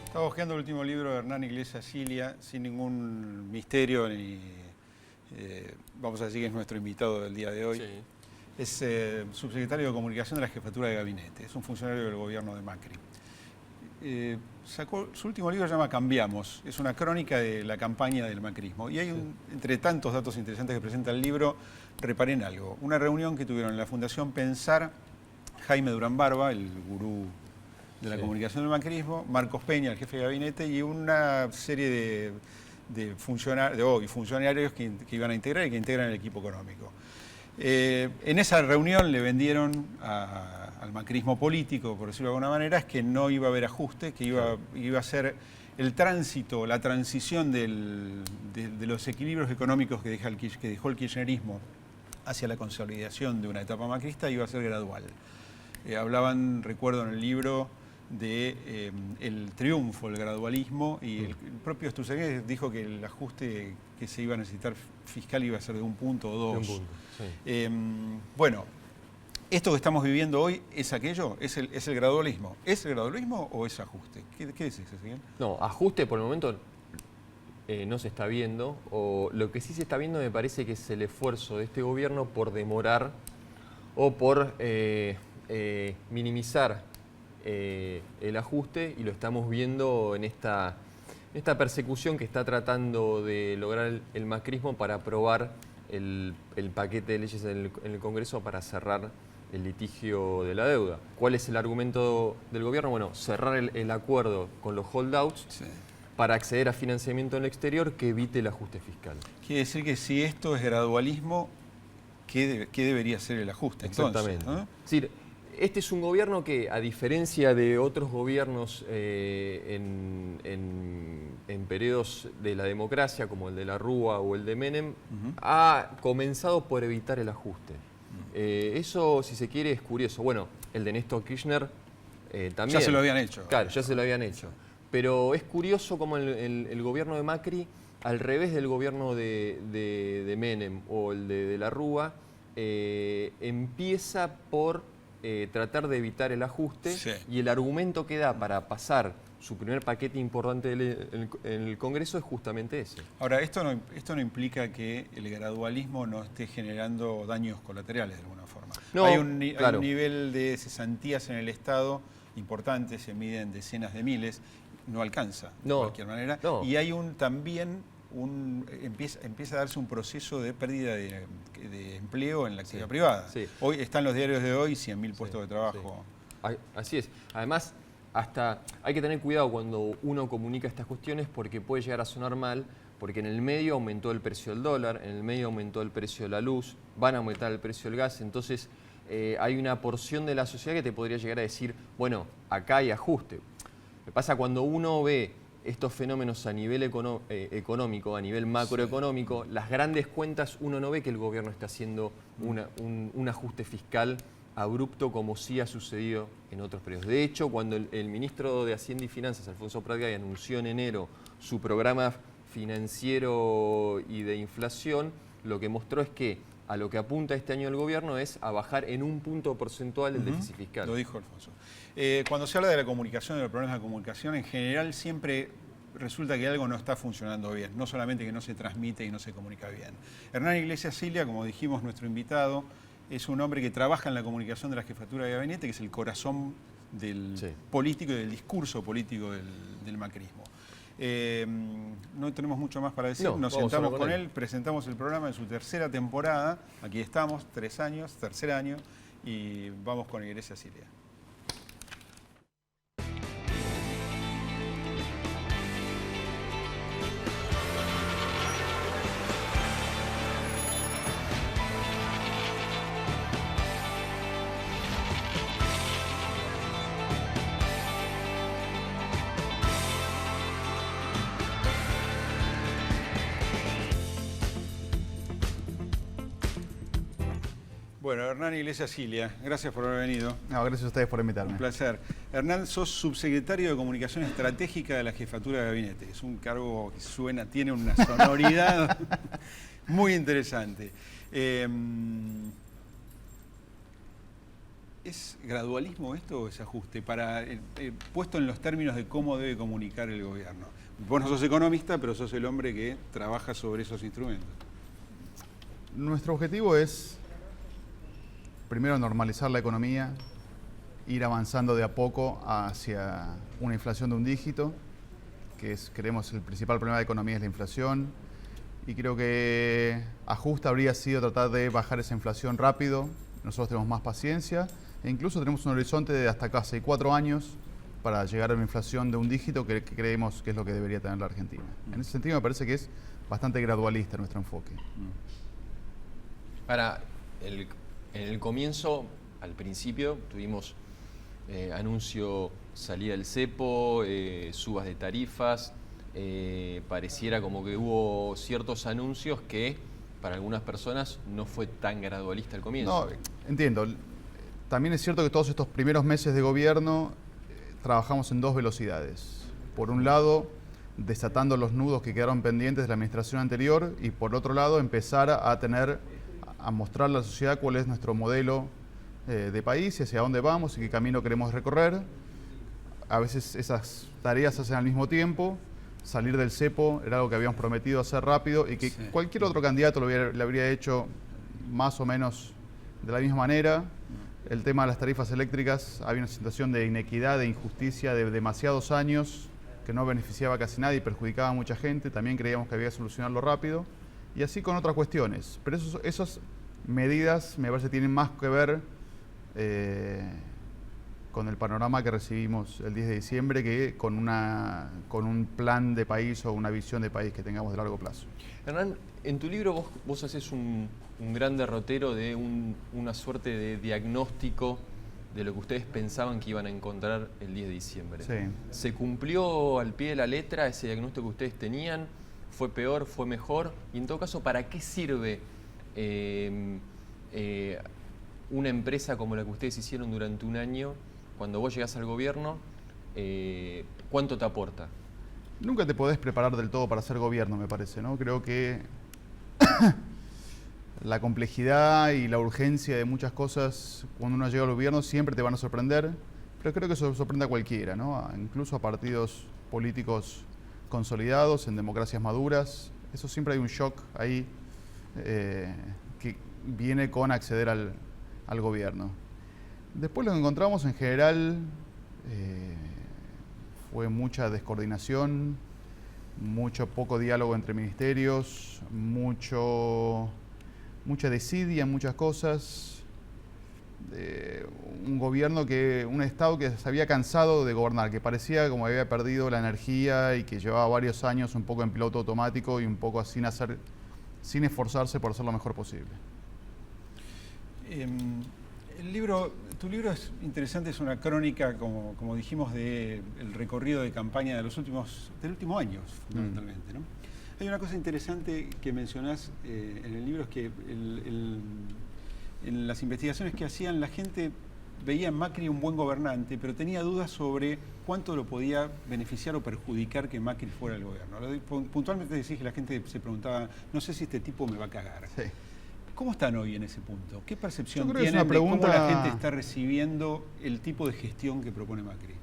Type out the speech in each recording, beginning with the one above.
Estaba hojeando el último libro de Hernán Iglesias Cilia, sin ningún misterio, vamos a decir que es nuestro invitado del día de hoy. Sí. Es subsecretario de Comunicación de la Jefatura de Gabinete, es un funcionario del gobierno de Macri. Su último libro se llama Cambiamos, es una crónica de la campaña del macrismo. Y hay, entre tantos datos interesantes que presenta el libro, reparé en algo. Una reunión que tuvieron en la Fundación Pensar, Jaime Durán Barba, el gurú de la comunicación del macrismo, Marcos Peña, el jefe de gabinete, y una serie de funcionarios que iban a integrar y que integran el equipo económico. En esa reunión le vendieron al macrismo político, por decirlo de alguna manera, es que no iba a haber ajuste, que iba a ser el tránsito, la transición de los equilibrios económicos que dejó el kirchnerismo hacia la consolidación de una etapa macrista, iba a ser gradual. Hablaban, recuerdo en el libro, de el triunfo, el gradualismo, y el propio Sturzenegger dijo que el ajuste que se iba a necesitar fiscal iba a ser de 1 punto o 2. De 1 punto, sí. Bueno, esto que estamos viviendo hoy es aquello, es el gradualismo. ¿Es el gradualismo o es ajuste? ¿Qué decís, Ezequiel? No, ajuste por el momento no se está viendo, o lo que sí se está viendo me parece que es el esfuerzo de este gobierno por demorar o por minimizar el ajuste, y lo estamos viendo en esta persecución que está tratando de lograr el macrismo para aprobar el paquete de leyes en el Congreso para cerrar el litigio de la deuda. ¿Cuál es el argumento del gobierno? Bueno, cerrar el acuerdo con los holdouts para acceder a financiamiento en el exterior que evite el ajuste fiscal. Quiere decir que si esto es gradualismo, ¿qué debería ser el ajuste? Exactamente. Entonces, ¿no? Es decir, este es un gobierno que, a diferencia de otros gobiernos en periodos de la democracia, como el de la Rúa o el de Menem, ha comenzado por evitar el ajuste. Eso, si se quiere, es curioso. Bueno, el de Néstor Kirchner también. Ya se lo habían hecho. Claro, ya se lo habían hecho. Pero es curioso como el gobierno de Macri, al revés del gobierno de Menem o el de la Rúa, empieza por tratar de evitar el ajuste, y el argumento que da para pasar su primer paquete importante en el Congreso es justamente ese. Ahora, esto no implica que el gradualismo no esté generando daños colaterales de alguna forma. No, hay un claro. nivel de cesantías en el Estado importante, se miden decenas de miles, no alcanza de cualquier manera. No. Y hay empieza a darse un proceso de pérdida de empleo en la actividad privada. Sí. Hoy están los diarios de hoy, 100.000 puestos de trabajo. Sí. Así es. Además, hay que tener cuidado cuando uno comunica estas cuestiones, porque puede llegar a sonar mal, porque en el medio aumentó el precio del dólar, en el medio aumentó el precio de la luz, van a aumentar el precio del gas, entonces hay una porción de la sociedad que te podría llegar a decir, bueno, acá hay ajuste. Lo que pasa cuando uno ve estos fenómenos a nivel económico, a nivel macroeconómico, las grandes cuentas, uno no ve que el gobierno está haciendo un ajuste fiscal abrupto como sí ha sucedido en otros periodos. De hecho, cuando el ministro de Hacienda y Finanzas, Alfonso Pratgay, anunció en enero su programa financiero y de inflación, lo que mostró es que a lo que apunta este año el gobierno es a bajar en 1 punto porcentual el déficit fiscal. Lo dijo Alfonso. Cuando se habla de la comunicación y de los problemas de la comunicación, en general siempre resulta que algo no está funcionando bien, no solamente que no se transmite y no se comunica bien. Hernán Iglesias Cilia, como dijimos, nuestro invitado, es un hombre que trabaja en la comunicación de la Jefatura de Gabinete, que es el corazón del político y del discurso político del macrismo. No tenemos mucho más para decir, nos sentamos con él, presentamos el programa en su tercera temporada, aquí estamos, 3 años, tercer año, y vamos con Iglesias Cilia. Bueno, Hernán Iglesias Cilia, gracias por haber venido. No, gracias a ustedes por invitarme. Un placer. Hernán, sos subsecretario de Comunicación Estratégica de la Jefatura de Gabinete. Es un cargo que tiene una sonoridad muy interesante. ¿Es gradualismo esto o es ajuste? Puesto en los términos de cómo debe comunicar el gobierno. Vos no sos economista, pero sos el hombre que trabaja sobre esos instrumentos. Nuestro objetivo es, primero, normalizar la economía, ir avanzando de a poco hacia una inflación de un dígito, que creemos el principal problema de la economía es la inflación, y creo que ajuste habría sido tratar de bajar esa inflación rápido. Nosotros tenemos más paciencia e incluso tenemos un horizonte de hasta casi 4 años para llegar a una inflación de un dígito que creemos que es lo que debería tener la Argentina. En ese sentido me parece que es bastante gradualista nuestro enfoque. En el comienzo, al principio, tuvimos anuncio, salida del cepo, subas de tarifas, pareciera como que hubo ciertos anuncios que para algunas personas no fue tan gradualista al comienzo. No, entiendo. También es cierto que todos estos primeros meses de gobierno trabajamos en 2 velocidades. Por un lado, desatando los nudos que quedaron pendientes de la administración anterior y por otro lado, empezar a mostrarle a la sociedad cuál es nuestro modelo de país y hacia dónde vamos y qué camino queremos recorrer. A veces esas tareas se hacen al mismo tiempo. Salir del cepo era algo que habíamos prometido hacer rápido y que cualquier otro candidato le habría hecho más o menos de la misma manera. El tema de las tarifas eléctricas, había una situación de inequidad, de injusticia de demasiados años que no beneficiaba a casi nadie y perjudicaba a mucha gente. También creíamos que había que solucionarlo rápido y así con otras cuestiones. Pero esas medidas me parece tienen más que ver con el panorama que recibimos el 10 de diciembre que con un plan de país o una visión de país que tengamos de largo plazo. Hernán, en tu libro vos haces un gran derrotero de una suerte de diagnóstico de lo que ustedes pensaban que iban a encontrar el 10 de diciembre. Sí. ¿Se cumplió al pie de la letra ese diagnóstico que ustedes tenían? ¿Fue peor? ¿Fue mejor? Y en todo caso, ¿para qué sirve una empresa como la que ustedes hicieron durante un año? Cuando vos llegás al gobierno, ¿cuánto te aporta? Nunca te podés preparar del todo para ser gobierno, me parece, ¿no? Creo que la complejidad y la urgencia de muchas cosas, cuando uno llega al gobierno, siempre te van a sorprender, pero creo que eso sorprende a cualquiera, ¿no? Incluso a partidos políticos consolidados, en democracias maduras. Eso siempre hay un shock ahí que viene con acceder al gobierno. Después lo que encontramos en general fue mucha descoordinación, mucho poco diálogo entre ministerios, mucha desidia en muchas cosas. Un Estado que se había cansado de gobernar, que parecía como había perdido la energía y que llevaba varios años un poco en piloto automático y un poco sin esforzarse por hacer lo mejor posible. Tu libro es interesante, es una crónica, como dijimos, del recorrido de campaña del último año, fundamentalmente, ¿no? Hay una cosa interesante que mencionás en el libro, es que en las investigaciones que hacían, la gente veía en Macri un buen gobernante, pero tenía dudas sobre cuánto lo podía beneficiar o perjudicar que Macri fuera el gobierno. Puntualmente decís que la gente se preguntaba, no sé si este tipo me va a cagar. Sí. ¿Cómo están hoy en ese punto? ¿Qué percepción Yo creo que tienen es una de cómo la pregunta... gente está recibiendo el tipo de gestión que propone Macri?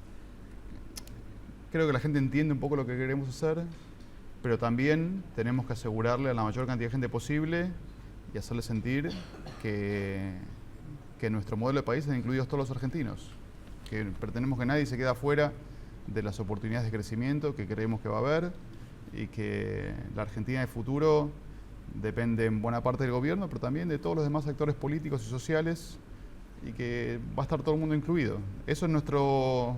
Creo que la gente entiende un poco lo que queremos hacer, pero también tenemos que asegurarle a la mayor cantidad de gente posible y hacerle sentir que en nuestro modelo de país están incluidos todos los argentinos, que pretendemos que nadie se quede afuera de las oportunidades de crecimiento que creemos que va a haber y que la Argentina del futuro depende en buena parte del gobierno, pero también de todos los demás actores políticos y sociales y que va a estar todo el mundo incluido. Eso es nuestro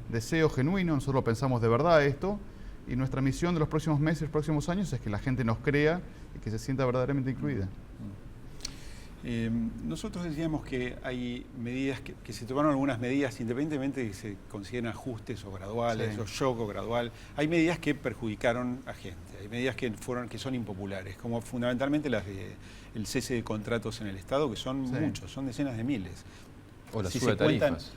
deseo genuino, nosotros lo pensamos de verdad esto y nuestra misión de los próximos meses, próximos años es que la gente nos crea y que se sienta verdaderamente incluida. Nosotros decíamos que hay medidas que se tomaron algunas medidas, independientemente de que se consideren ajustes o graduales, sí, o shock o gradual, hay medidas que perjudicaron a gente, hay medidas que son impopulares, como fundamentalmente las del cese de contratos en el Estado, que son muchos, son decenas de miles. O la suba de tarifas.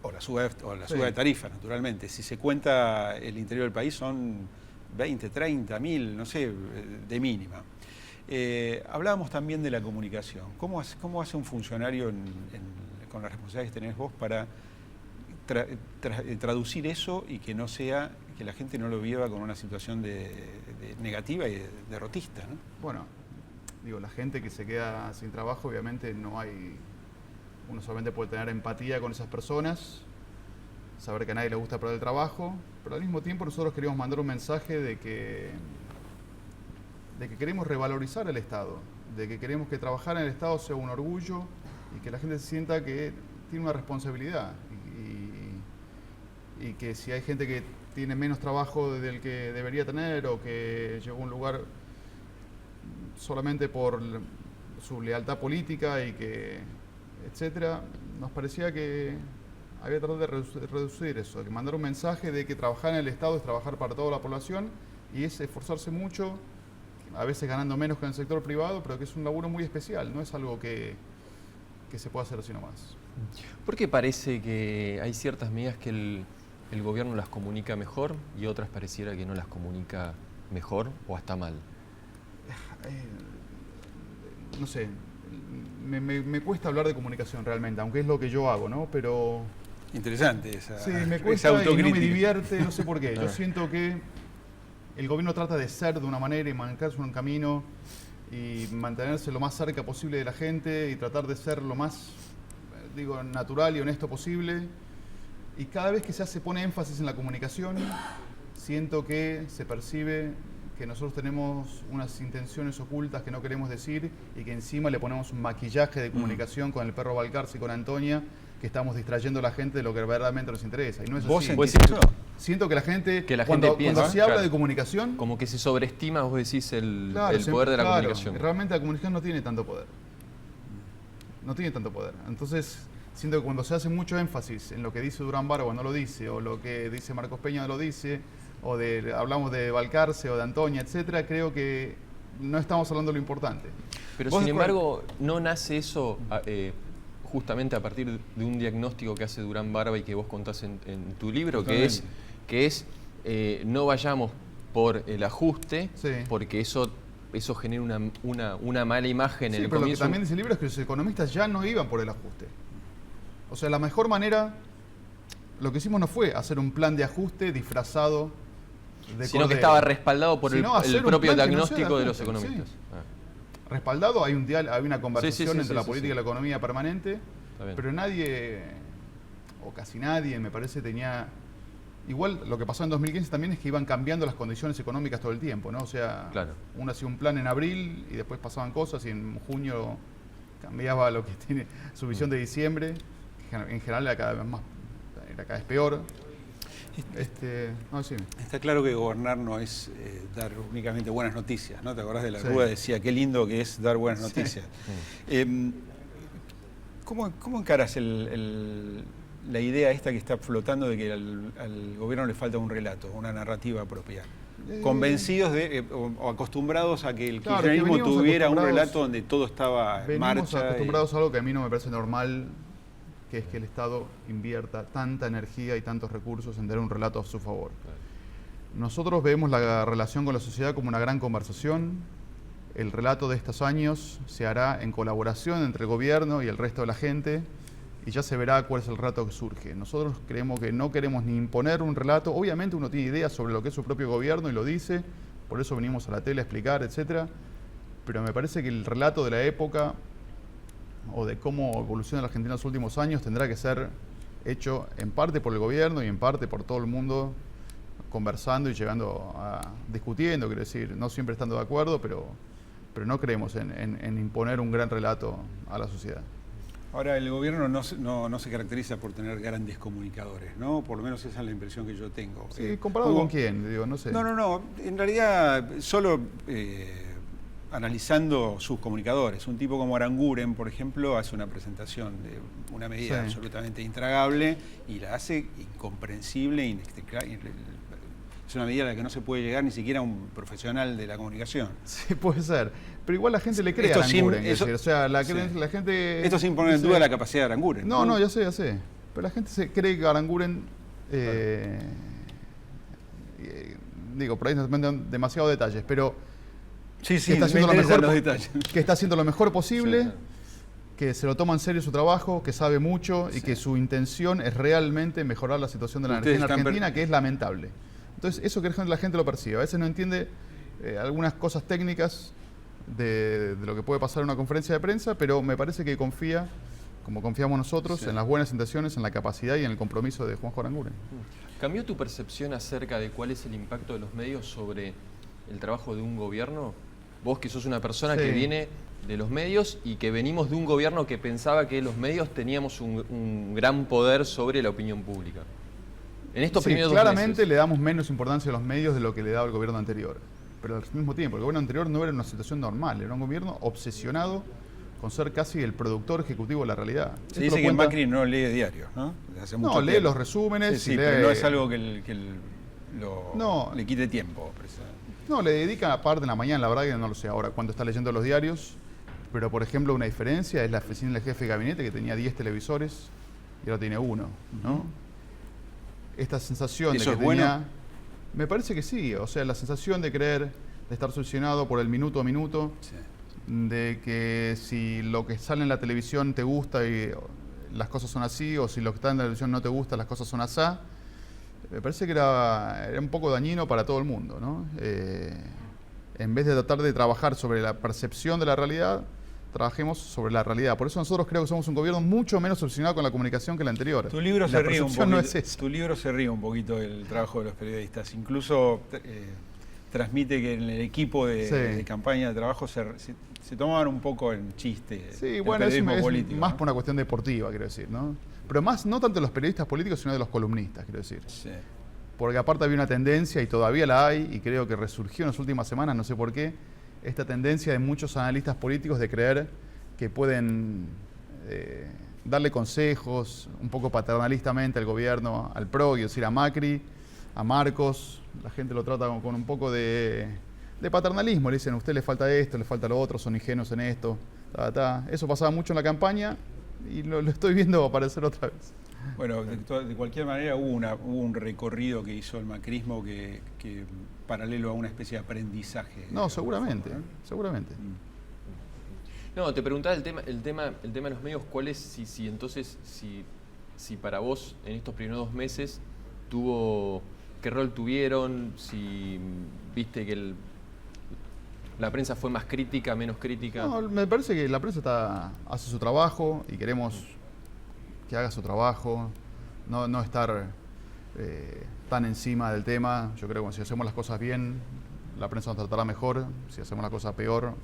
O la suba de tarifas, naturalmente. Si se cuenta el interior del país son 20, 30 mil, no sé, de mínima. Hablábamos también de la comunicación. ¿Cómo hace un funcionario con las responsabilidades que tenés vos para traducir eso y que no sea, que la gente no lo viva con una situación de negativa y derrotista, ¿no? Bueno, digo, la gente que se queda sin trabajo, obviamente no hay... Uno solamente puede tener empatía con esas personas, saber que a nadie le gusta perder el trabajo, pero al mismo tiempo nosotros queríamos mandar un mensaje de que queremos revalorizar el Estado, de que queremos que trabajar en el Estado sea un orgullo y que la gente se sienta que tiene una responsabilidad y que si hay gente que tiene menos trabajo del que debería tener o que llegó a un lugar solamente por su lealtad política y que etcétera, nos parecía que había que tratar de reducir eso, de que mandar un mensaje de que trabajar en el Estado es trabajar para toda la población y es esforzarse mucho, a veces ganando menos que en el sector privado, pero que es un laburo muy especial, no es algo que se pueda hacer así nomás. ¿Por qué parece que hay ciertas medidas que el gobierno las comunica mejor y otras pareciera que no las comunica mejor o hasta mal? No sé, me cuesta hablar de comunicación realmente, aunque es lo que yo hago, ¿no? Pero... Interesante esa, sí, me esa cuesta y autocrítica. no me divierte, no sé por qué. Yo siento que el gobierno trata de ser de una manera y marcarse un camino y mantenerse lo más cerca posible de la gente y tratar de ser lo más, digo, natural y honesto posible. Y cada vez que se pone énfasis en la comunicación, siento que se percibe que nosotros tenemos unas intenciones ocultas que no queremos decir y que encima le ponemos un maquillaje de comunicación con el perro Balcarce y con Antonia, que estamos distrayendo a la gente de lo que verdaderamente nos interesa. Y no es ¿Vos así. sentís eso? Siento que la gente, piensa, cuando se habla claro, de comunicación... como que se sobreestima, vos decís, el claro, poder de la claro, comunicación. Realmente la comunicación no tiene tanto poder. No tiene tanto poder. Entonces, siento que cuando se hace mucho énfasis en lo que dice Durán Barba no lo dice, o lo que dice Marcos Peña no lo dice, o hablamos de Balcarce o de Antonia, etcétera, creo que no estamos hablando de lo importante. Pero sin embargo, ¿no nace eso justamente a partir de un diagnóstico que hace Durán Barba y que vos contás en tu libro, que es no vayamos por el ajuste, sí, porque eso genera una mala imagen en el pero comienzo? Lo que también dice el libro es que los economistas ya no iban por el ajuste. O sea, la mejor manera, lo que hicimos no fue hacer un plan de ajuste disfrazado de sino cordero, que estaba respaldado por el propio diagnóstico de los ajuste, economistas. sí. Ah. Respaldado, hay una conversación entre la política y la sí. economía permanente, Bien. pero nadie, o casi nadie, me parece, tenía... Igual lo que pasó en 2015 también es que iban cambiando las condiciones económicas todo el tiempo, ¿no? O sea, claro, uno hacía un plan en abril y después pasaban cosas y en junio cambiaba lo que tiene su visión de diciembre, que en general era cada vez peor. No, sí. Está claro que gobernar no es dar únicamente buenas noticias, ¿no? ¿Te acordás de la Rúa? Decía, qué lindo que es dar buenas noticias. ¿Cómo encaras la idea esta que está flotando de que al gobierno le falta un relato, una narrativa propia? Convencidos o acostumbrados a que el kirchnerismo tuviera un relato donde todo estaba en marcha. Venimos acostumbrados a algo que a mí no me parece normal, que es que el Estado invierta tanta energía y tantos recursos en dar un relato a su favor. Nosotros vemos la relación con la sociedad como una gran conversación. El relato de estos años se hará en colaboración entre el gobierno y el resto de la gente y ya se verá cuál es el relato que surge. Nosotros creemos que no queremos ni imponer un relato. Obviamente uno tiene ideas sobre lo que es su propio gobierno y lo dice, por eso venimos a la tele a explicar, etcétera. Pero me parece que el relato de la época o de cómo evoluciona la Argentina en los últimos años tendrá que ser hecho en parte por el gobierno y en parte por todo el mundo, conversando y discutiendo, quiero decir, no siempre estando de acuerdo, pero no creemos en imponer un gran relato a la sociedad. Ahora, el gobierno no se caracteriza por tener grandes comunicadores, ¿no? Por lo menos esa es la impresión que yo tengo. Sí, ¿comparado con quién? Digo, no sé. No. En realidad, solo analizando sus comunicadores. Un tipo como Aranguren, por ejemplo, hace una presentación de una medida absolutamente intragable y la hace incomprensible, inexplicable. Es una medida a la que no se puede llegar ni siquiera un profesional de la comunicación. Sí, puede ser. Pero igual la gente le cree a Aranguren. O sea, la gente... Esto sin poner en duda la capacidad de Aranguren. No, ya sé. Pero la gente cree que Aranguren... digo, por ahí no me dan demasiados detalles, pero... Sí, que está haciendo lo mejor, que está haciendo lo mejor posible que se lo toma en serio su trabajo, que sabe mucho y Sí. que su intención es realmente mejorar la situación de la energía en Argentina, que es lamentable. Entonces, eso que la gente lo percibe. A veces no entiende algunas cosas técnicas de lo que puede pasar en una conferencia de prensa, pero me parece que confía, como confiamos nosotros, Sí. en las buenas intenciones, en la capacidad y en el compromiso de Juanjo Aranguren. ¿Cambió tu percepción acerca de cuál es el impacto de los medios sobre el trabajo de un gobierno? Vos que sos una persona Sí. que viene de los medios y que venimos de un gobierno que pensaba que los medios teníamos un gran poder sobre la opinión pública. En estos Sí, primeros 2 claramente meses. le damos menos importancia a los medios de lo que le daba el gobierno anterior. Pero al mismo tiempo, el gobierno anterior no era una situación normal, era un gobierno obsesionado con ser casi el productor ejecutivo de la realidad. Se Esto dice lo que cuenta- Macri no lee diarios, ¿no? Desde hace No, mucho lee tiempo. los resúmenes Sí, y pero lee- no es algo No. le quite tiempo. No, le dedica parte en la mañana, la verdad que no lo sé ahora cuando está leyendo los diarios, pero por ejemplo una diferencia es la oficina del jefe de gabinete que tenía 10 televisores y ahora tiene 1, ¿no? Esta sensación ¿Eso de que es tenía... bueno? Me parece que sí, o sea, la sensación de creer, de estar solucionado por el minuto a minuto, Sí. de que si lo que sale en la televisión te gusta y las cosas son así, o si lo que está en la televisión no te gusta, las cosas son asá. Me parece que era un poco dañino para todo el mundo, ¿no? En vez de tratar de trabajar sobre la percepción de la realidad, trabajemos sobre la realidad. Por eso nosotros creo que somos un gobierno mucho menos obsesionado con la comunicación que el anterior. Tu libro La se ríe un percepción poquito. no es esa. Tu libro se ríe un poquito del trabajo de los periodistas. Incluso transmite que en el equipo de, Sí. de campaña de trabajo se tomaban un poco en chiste. Sí, el bueno, es periodismo político, más ¿no? por una cuestión deportiva, quiero decir, ¿no? Pero más, no tanto de los periodistas políticos, sino de los columnistas, quiero decir. Sí. Porque aparte había una tendencia, y todavía la hay, y creo que resurgió en las últimas semanas, no sé por qué, esta tendencia de muchos analistas políticos de creer que pueden darle consejos un poco paternalistamente al gobierno, al PRO, quiero decir, a Macri, a Marcos. La gente lo trata con un poco de paternalismo. Le dicen, a usted le falta esto, le falta lo otro, son ingenuos en esto. Eso pasaba mucho en la campaña y lo estoy viendo aparecer otra vez. Bueno, de cualquier manera hubo un recorrido que hizo el macrismo que paralelo a una especie de aprendizaje. No, seguramente, seguramente. No, te preguntaba el tema de los medios, ¿cuál es, si para vos en estos primeros 2 meses qué rol tuvieron, si viste que la prensa fue más crítica, menos crítica? No, me parece que la prensa hace su trabajo y queremos que haga su trabajo, no estar tan encima del tema. Yo creo que si hacemos las cosas bien, la prensa nos tratará mejor. Si hacemos las cosas peor,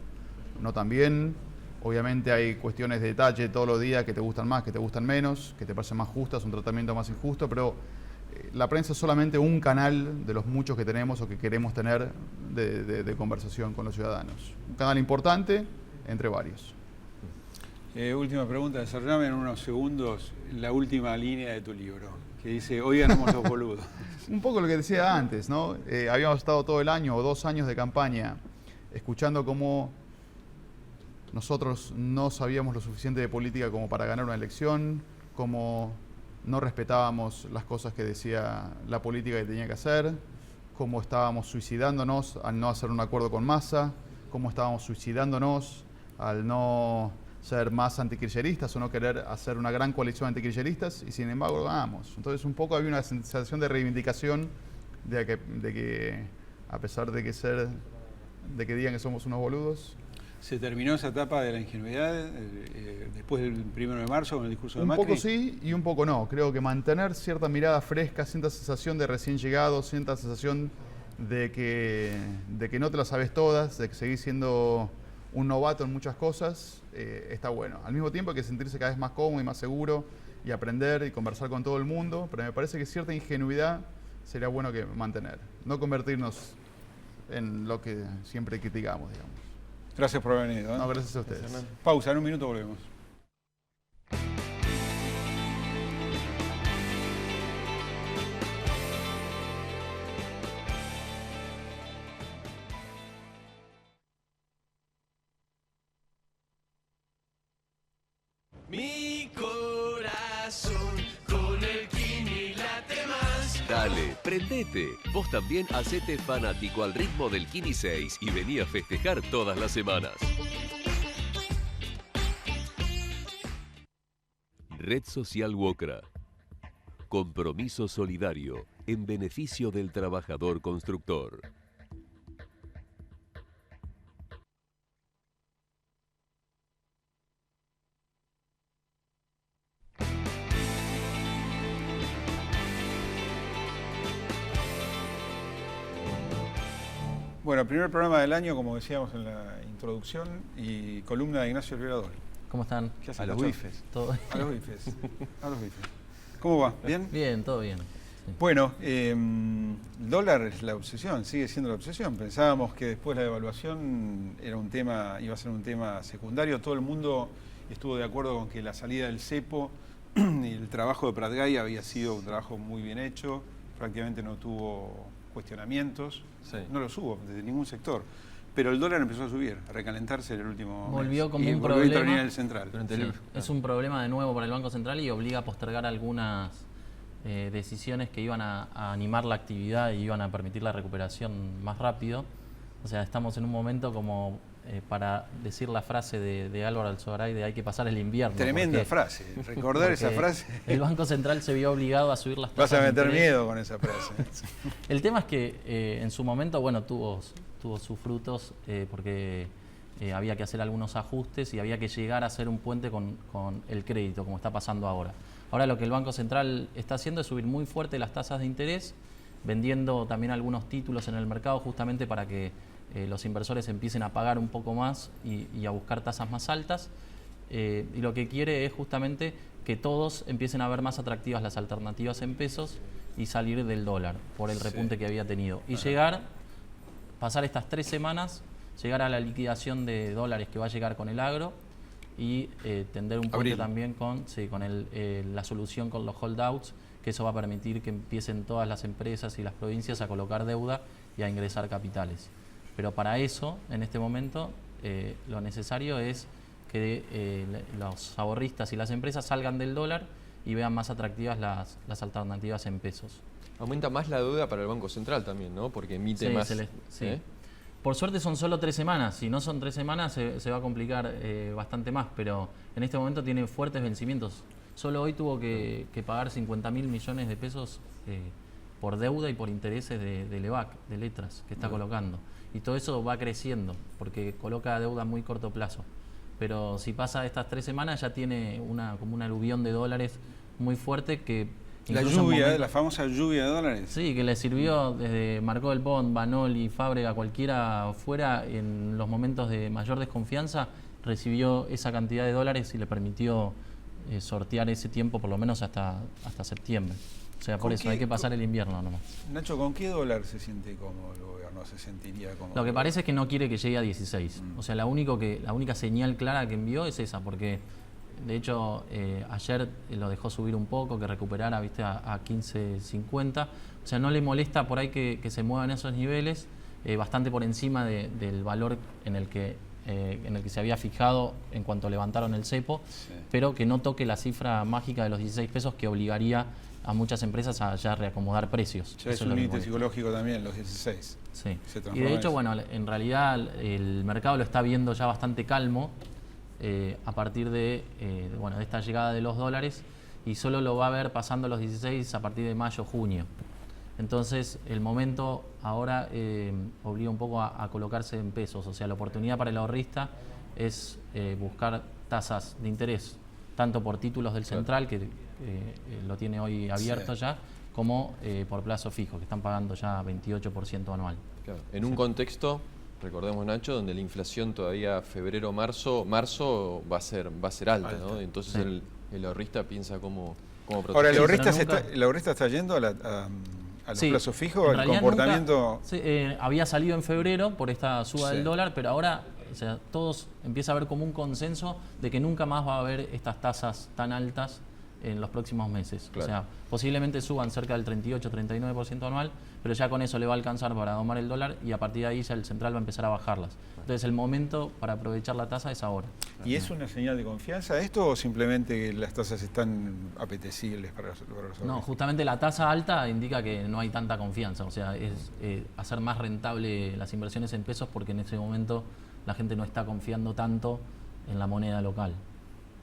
no tan bien. Obviamente hay cuestiones de detalle todos los días que te gustan más, que te gustan menos, que te parecen más justas, un tratamiento más injusto, pero la prensa es solamente un canal de los muchos que tenemos o que queremos tener de conversación con los ciudadanos. Un canal importante entre varios. Última pregunta, desarrollame en unos segundos la última línea de tu libro, que dice, hoy ganamos los boludos. Un poco lo que decía antes, ¿no? Habíamos estado todo el año o 2 años de campaña escuchando cómo nosotros no sabíamos lo suficiente de política como para ganar una elección, cómo no respetábamos las cosas que decía la política que tenía que hacer, cómo estábamos suicidándonos al no hacer un acuerdo con Massa, cómo estábamos suicidándonos al no ser más antikirchneristas o no querer hacer una gran coalición antikirchneristas, y sin embargo ganamos. Entonces un poco había una sensación de reivindicación de que a pesar de que digan que somos unos boludos, ¿Se terminó esa etapa de la ingenuidad después del 1 de marzo con el discurso de un Macri? poco sí y un poco no. Creo que mantener cierta mirada fresca, cierta sensación de recién llegado, cierta sensación de que no te las sabes todas, de que seguís siendo un novato en muchas cosas, está bueno. Al mismo tiempo hay que sentirse cada vez más cómodo y más seguro y aprender y conversar con todo el mundo, pero me parece que cierta ingenuidad sería bueno que mantener. No convertirnos en lo que siempre criticamos, digamos. Gracias por haber venido. No, gracias a ustedes. Pausa, en un minuto volvemos. Mi corazón con el Kini late más. Dale, prendete. Vos también hacete fanático al ritmo del Kini 6 y vení a festejar todas las semanas. Red Social Wokra. Compromiso solidario en beneficio del trabajador constructor. Bueno, primer programa del año, como decíamos en la introducción, y columna de Ignacio Olverador. ¿Cómo están? ¿Qué haces, A los Nacho? bifes. ¿Todo A los bifes. A los bifes. ¿Cómo va? ¿Bien? bien? Todo bien. Sí. Bueno, el dólar es la obsesión, sigue siendo la obsesión. Pensábamos que después la devaluación era un tema, iba a ser un tema secundario. Todo el mundo estuvo de acuerdo con que la salida del cepo y el trabajo de Pratgay había sido un trabajo muy bien hecho, prácticamente no tuvo cuestionamientos, Sí. no los hubo desde ningún sector. Pero el dólar empezó a subir, a recalentarse en el último Volvió mes. como Y un volvió a intervenir problema. el central. Durante Sí, el- es un problema de nuevo para el Banco Central y obliga a postergar algunas decisiones que iban a animar la actividad y iban a permitir la recuperación más rápido. O sea, estamos en un momento como para decir la frase de Álvaro Alzogaray de hay que pasar el invierno. Tremenda porque- frase, recordar esa porque frase. El Banco Central se vio obligado a subir las Vas tasas a de meter interés. miedo con esa frase. El tema es que en su momento, bueno, tuvo sus frutos porque había que hacer algunos ajustes y había que llegar a hacer un puente con el crédito, como está pasando ahora. Ahora lo que el Banco Central está haciendo es subir muy fuerte las tasas de interés, vendiendo también algunos títulos en el mercado justamente para que los inversores empiecen a pagar un poco más y a buscar tasas más altas. Y lo que quiere es justamente que todos empiecen a ver más atractivas las alternativas en pesos y salir del dólar por el repunte que había tenido. Y pasar estas 3 semanas, llegar a la liquidación de dólares que va a llegar con el agro y tender un puente Abril. también con la solución con los holdouts, que eso va a permitir que empiecen todas las empresas y las provincias a colocar deuda y a ingresar capitales. Pero para eso, en este momento, lo necesario es que los ahorristas y las empresas salgan del dólar y vean más atractivas las alternativas en pesos. Aumenta más la deuda para el Banco Central también, ¿no? Porque emite más. Sí. ¿eh? Por suerte son solo 3 semanas. Si no son 3 semanas se va a complicar bastante más, pero en este momento tiene fuertes vencimientos. Solo hoy tuvo que pagar 50.000 millones de pesos por deuda y por intereses de Levac, de letras, que está colocando. Y todo eso va creciendo, porque coloca deuda a muy corto plazo. Pero si pasa estas 3 semanas ya tiene como un aluvión de dólares muy fuerte que... La incluso en lluvia, momentos- la famosa lluvia de dólares. Sí, que le sirvió desde Marcó del Pont, Banoli, Fábrega, cualquiera fuera, en los momentos de mayor desconfianza, recibió esa cantidad de dólares y le permitió sortear ese tiempo por lo menos hasta septiembre. O sea, por ¿Con eso qué- hay que pasar el invierno nomás. Nacho, ¿con qué dólar se siente cómodo el gobierno? ¿Se sentiría cómodo? Lo que parece es que no quiere que llegue a 16. O sea, la única señal clara que envió es esa, porque de hecho ayer lo dejó subir un poco, que recuperara, viste, a 15.50. O sea, no le molesta por ahí que se muevan esos niveles, bastante por encima del valor en el que se había fijado en cuanto levantaron el cepo, Sí. pero que no toque la cifra mágica de los 16 pesos que obligaría a muchas empresas a ya reacomodar precios. Ya es Eso un lo que límite molesta. psicológico también, los 16. Sí. Se Y transforma de en hecho, eso. bueno, en realidad el mercado lo está viendo ya bastante calmo a partir de esta llegada de los dólares y solo lo va a ver pasando los 16 a partir de mayo, junio. Entonces, el momento ahora obliga un poco a colocarse en pesos. O sea, la oportunidad para el ahorrista es buscar tasas de interés, tanto por títulos del central, que lo tiene hoy abierto Sí. ya, como por plazo fijo, que están pagando ya 28% anual. Claro. En un contexto, recordemos, Nacho, donde la inflación todavía marzo va a ser alta, ¿no? Alta. Entonces Sí. el ahorrista piensa cómo Ahora, proteger. ¿el ahorrista, pero nunca- el ahorrista está yendo a los Sí, plazos fijos? en ¿El realidad comportamiento? nunca- sí, había salido en febrero por esta suba Sí. del dólar, pero ahora, o sea, todos empieza a haber como un consenso de que nunca más va a haber estas tasas tan altas en los próximos meses. Claro. O sea, posiblemente suban cerca del 38-39% anual, pero ya con eso le va a alcanzar para domar el dólar y a partir de ahí ya el central va a empezar a bajarlas. Entonces el momento para aprovechar la tasa es ahora. ¿Y es una señal de confianza esto o simplemente las tasas están apetecibles para los No, ahorristas? justamente la tasa alta indica que no hay tanta confianza, o sea, es hacer más rentable las inversiones en pesos porque en ese momento la gente no está confiando tanto en la moneda local.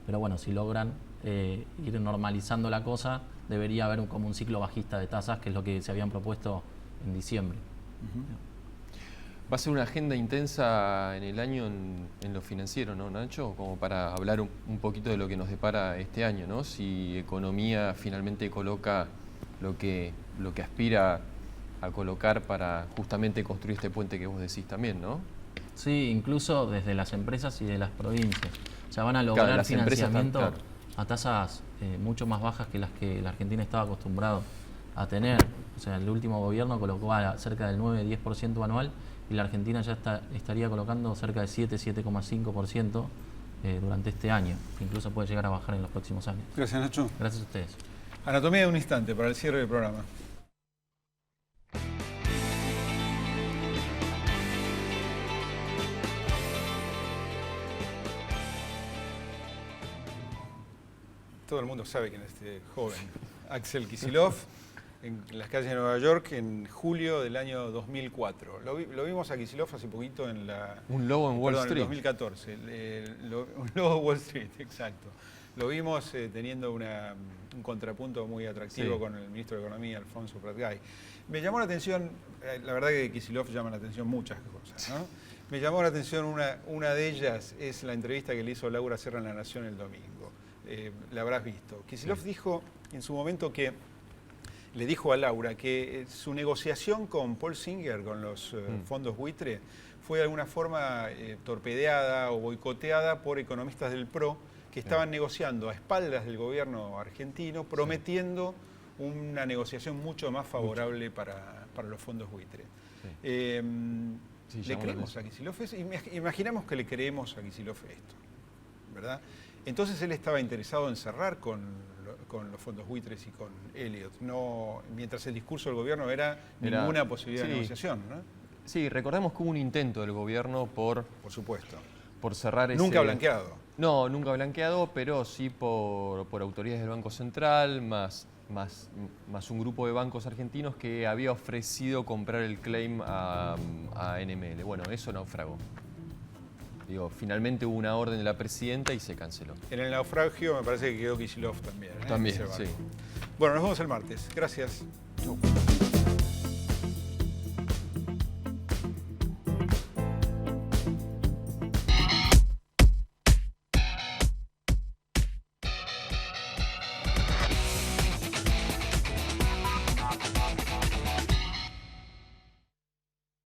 Pero bueno, si logran ir normalizando la cosa, debería haber como un ciclo bajista de tasas, que es lo que se habían propuesto en diciembre. Va a ser una agenda intensa en el año en lo financiero, ¿no, Nacho? Como para hablar un poquito de lo que nos depara este año, ¿no? Si economía finalmente coloca lo que aspira a colocar para justamente construir este puente que vos decís también, ¿no? Sí, incluso desde las empresas y de las provincias. O sea, van a Claro, lograr las empresas financiamiento están, claro. a tasas mucho más bajas que las que la Argentina estaba acostumbrado a tener. O sea, el último gobierno colocó a cerca del 9-10% anual y la Argentina ya estaría colocando cerca de 7-7,5% durante este año. Incluso puede llegar a bajar en los próximos años. Gracias, Nacho. Gracias a ustedes. Anatomía de un instante para el cierre del programa. Todo el mundo sabe quién es este joven, Axel Kicillof, en las calles de Nueva York en julio del año 2004. Lo vimos a Kicillof hace poquito en la... Un lobo en Wall Perdón, Street. en 2014. Un lobo de Wall Street, exacto. Lo vimos teniendo un contrapunto muy atractivo Sí. con el ministro de Economía, Alfonso Pratgay. Me llamó la atención, la verdad que Kicillof llama la atención muchas cosas, ¿no? Me llamó la atención una de ellas, es la entrevista que le hizo Laura Serra en La Nación el domingo. La habrás visto. Kicillof dijo en su momento que le dijo a Laura que su negociación con Paul Singer, con los fondos buitre, fue de alguna forma torpedeada o boicoteada por economistas del PRO que estaban negociando a espaldas del gobierno argentino, prometiendo una negociación mucho más favorable para los fondos buitre. Sí, ¿Le creemos a Kicillof eso? Imaginamos que le creemos a Kicillof esto, ¿verdad? Entonces él estaba interesado en cerrar con los fondos buitres y con Elliott, no, mientras el discurso del gobierno era ninguna posibilidad de negociación, ¿no? Sí, recordemos que hubo un intento del gobierno por supuesto. Por cerrar ese... Nunca blanqueado. No, nunca blanqueado, pero sí por autoridades del Banco Central, más un grupo de bancos argentinos que había ofrecido comprar el claim a NML. Bueno, eso naufragó. Digo, finalmente hubo una orden de la presidenta y se canceló. En el naufragio me parece que quedó Kicillof también. También, En ese sí. barco. Bueno, nos vemos el martes. Gracias. Chau.